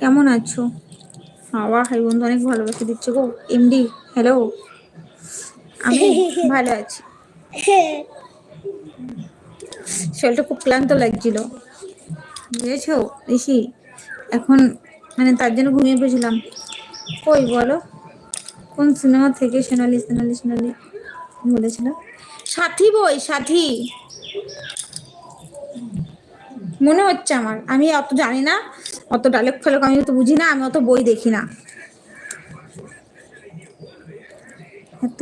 কেমন আছো? বাবা ভাই বন্ধু অনেক ভালোবাসা দিচ্ছে গো। এমডি হ্যালো, আমি ভালো আছি। শরীরটা খুব ক্লান্ত লাগছিল, বুঝেছো ঋষি। এখন মানে তার জন্য ঘুমিয়ে পড়েছিলাম। কই বলো, কোন সিনেমা থেকে সোনালি সোনালি সোনালি বলেছিল? সাথী বই, সাথী মনে হচ্ছে আমার। আমি অত জানি না, অত ডায়লগ ফেলক আমি তো বুঝি না, আমি অত বই দেখি না। এত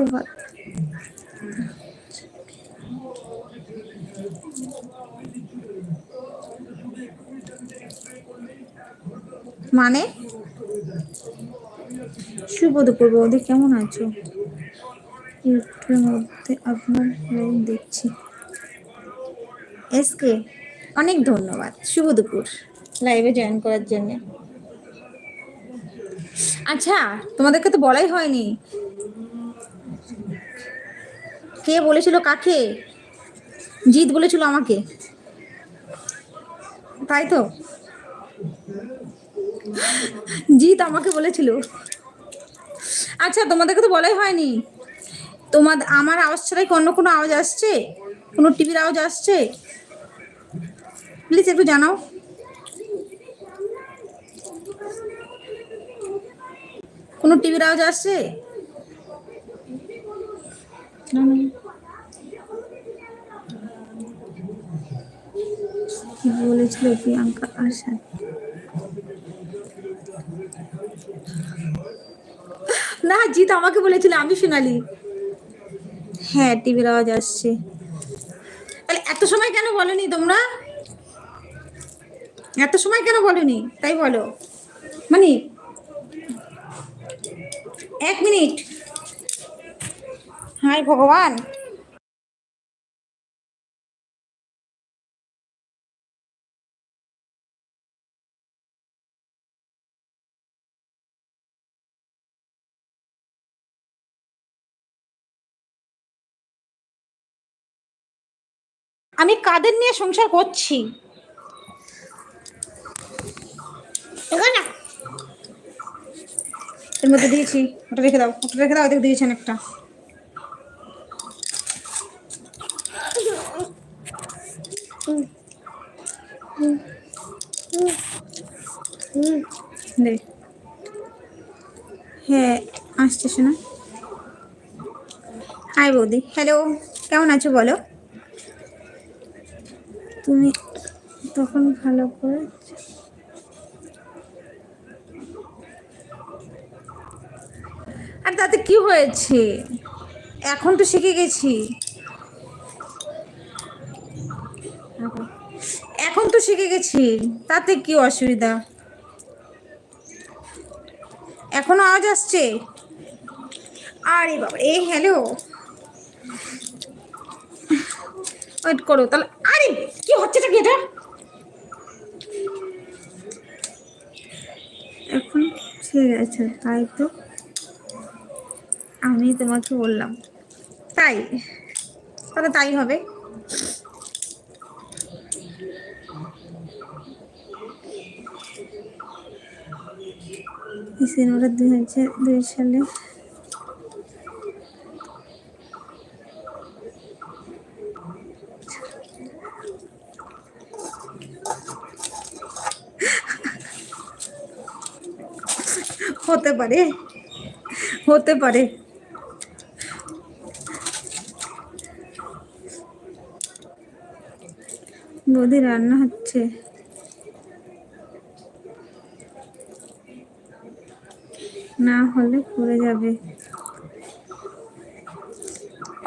মানে শুভ দুপুর বৌদি, কেমন আছো? ইউটিউবের মধ্যে আপনার লাইভ দেখছি। এসকে অনেক ধন্যবাদ, শুভ দুপুর লাইভে জয়েন করার জন্য। আচ্ছা, তোমাদেরকে তো বলাই হয়নি, কে বলেছিল কাকে? জিৎ বলেছিল আমাকে, তাই তো? জিৎ আমাকে বলেছিল। আচ্ছা, তোমাদেরকে তো বলাই হয়নি। তোমাদের আমার আওয়াজ ছাড়াই অন্য কোনো আওয়াজ আসছে? কোনো টিভির আওয়াজ আসছে? প্লিজ একটু জানাও। কোনো টিভির আওয়াজ আসছে? না না, কি বলেছিল প্রিয়াঙ্কা আশা? না, জিৎ আমাকে বলেছিল, আমি শোনালি। হ্যাঁ, টিভির আওয়াজ আসছে। তাহলে এত সময় কেন বলনি তোমরা? এত সময় কেন বলনি তাই বলো। মানে 1 মিনিট। হাই ভগবান, আমি কাদের নিয়ে সংসার করছি? না, এর মধ্যে দিয়েছি, ওটা রেখে দাও, ওটা রেখে দাও, ওদের দিয়েছেন একটা। দে। হ্যাঁ, আসছে শোনা। হাই বৌদি, হ্যালো, কেমন আছো বলো? তুমি তখন ভালো করে, আর তাতে কি হয়েছে? এখন তো শিখে গেছি, এখন তো শিখে গেছি, তাতে কি অসুবিধা? এখনো আওয়াজ আসছে? আরে বাবা, এই হ্যালো, ওয়েট করো তাহলে। আরে কি হচ্ছেটা কি এটা? এখন ঠিক আছে, তাই তো আমি তোমাকে বললাম, তাই তাহলে তাই হবে। এই সিনেমাটা 2002 সালে হতে পারে, হতে পারে। বৌদি রান্না হচ্ছে, না হলে পড়ে যাবে।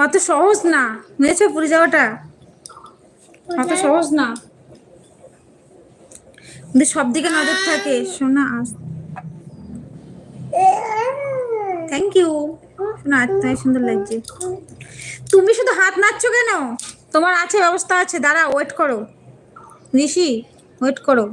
অত সহজ না, বুঝেছো? পড়ে যাওয়াটা অত সহজ না, কিন্তু সব দিকে নজর থাকে। শোনা আস, থ্যাংক ইউ। শোনা আজ সুন্দর লাগছে। তুমি শুধু হাত নাচছো কেন? তোমার আছে, ব্যবস্থা আছে, দাঁড়া, ওয়েট করো ঋষি, ওয়েট করো।